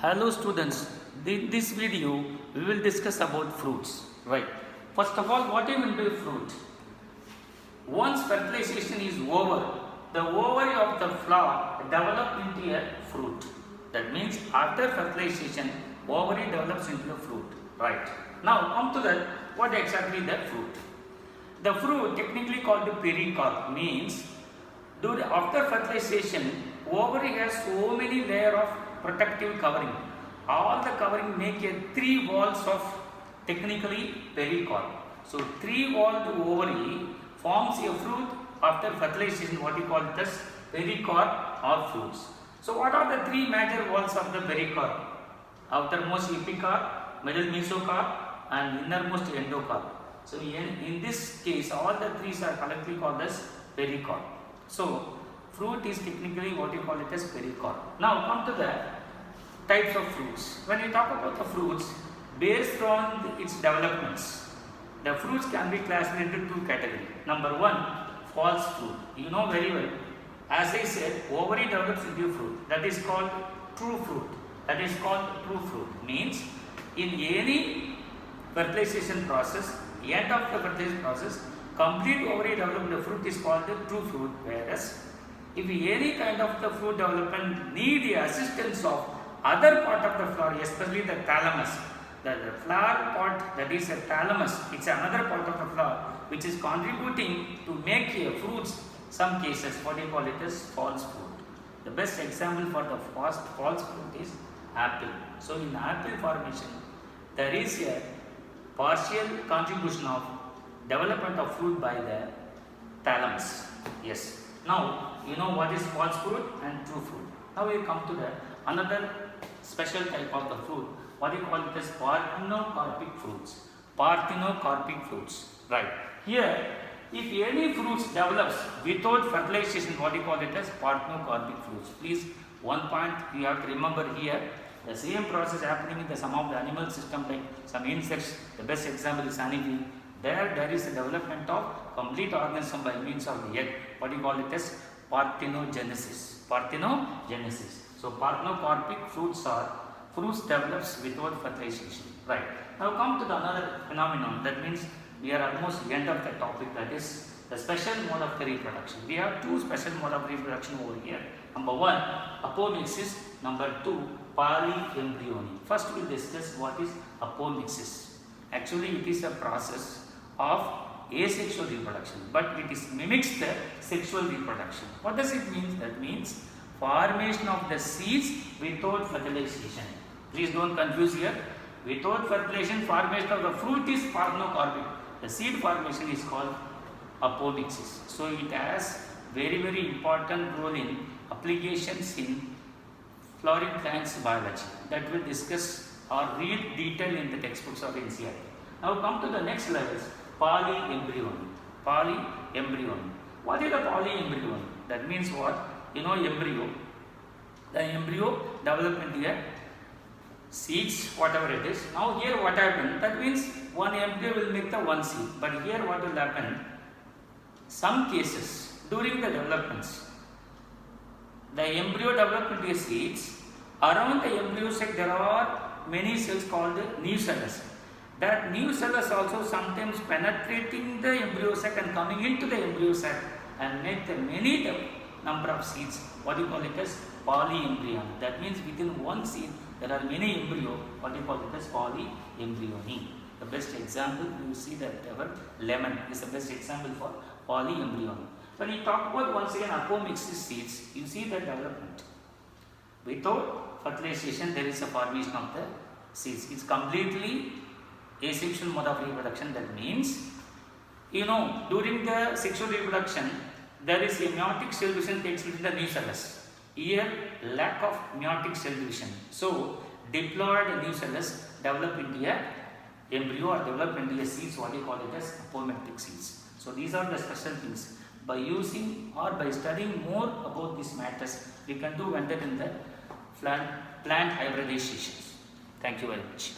Hello students, in this video we will discuss about fruits. Right. First of all, what do you mean by fruit? Once fertilization is over, the ovary of the flower develops into a fruit. That means after fertilization, ovary develops into a fruit. Right. Now come to that, what exactly the fruit? The fruit technically called the pericarp means after fertilization, ovary has so many layers of protective covering. All the covering make a 3 walls of technically pericarp. So 3 walled ovary forms a fruit after fertilization, what we call it as pericarp or fruits. So what are the 3 major walls of the pericarp? Outermost epicarp, middle mesocarp and innermost endocarp. So in this case all the 3 are collectively called as pericarp. So fruit is technically what you call it as pericarp. Now come to the types of fruits. When we talk about the fruits, based on its developments, the fruits can be classified into 2 categories. Number 1, false fruit. You know very well. As I said, ovary develops into fruit. That is called true fruit. That is called true fruit. Means in any fertilization process, end of the fertilization process, complete ovary development of fruit is called the true fruit. Whereas if any kind of the fruit development need the assistance of other part of the flower, especially the thalamus, the flower part, that is a thalamus, it's another part of the flower which is contributing to make a fruits. Some cases, what do you call it as false fruit. The best example for the false fruit is apple. So in apple formation, there is a partial contribution of development of fruit by the thalamus. Yes. Now you know what is false fruit and true fruit. Now we come to the another special type of the fruit. What we call it as parthenocarpic fruits. Parthenocarpic fruits. Right. Here, if any fruits develops without fertilization, what we call it as parthenocarpic fruits. Please, one point you have to remember here. The same process happening in some of the animal system, like some insects. The best example is honeybee. There is a development of complete organism by means of the egg. What do you call it as parthenogenesis. Parthenogenesis. So parthenocarpic fruits are fruits develops without fertilization. Right. Now come to the another phenomenon. That means we are almost the end of the topic. That is the special mode of the reproduction. We have 2 special mode of reproduction over here. Number 1, apomixis. Number 2, polyembryony. First we will discuss what is apomixis. Actually it is a process of asexual reproduction, but it is mimics the sexual reproduction. What does it mean? That means formation of the seeds without fertilization. Please don't confuse here. Without fertilization, formation of the fruit is parthenocarpic. The seed formation is called apomixis. So it has very important role in applications in flowering plants biology. That will discuss or read detail in the textbooks of NCERT. Now come to the next levels. Polyembryony. Polyembryony. What is the polyembryony? That means what? You know embryo. The embryo develop into a seeds, whatever it is. Now here what happened? That means one embryo will make the one seed. But here what will happen? Some cases during the developments, the embryo develop into a seeds. Around the embryo sac there are many cells called nucellus. That nucellus also sometimes penetrating the embryo sac and coming into the embryo sac and make the many number of seeds. What do you call it as polyembryony. That means within one seed there are many embryo. What do you call it as polyembryony. The best example you see that our lemon is the best example for polyembryony. When you talk about once again apomixis seeds, you see the development. Without fertilization there is a formation of the seeds. It's completely asexual mode of reproduction. That means, you know, during the sexual reproduction there is a meiotic cell division takes place in the nucellus. Here lack of meiotic cell division. So diploid nucellus develop into a embryo or develop into a seeds. What you call it as apomictic seeds. So these are the special things. By using or by studying more about these matters, we can do wonder in the plant hybridizations. Thank you very much.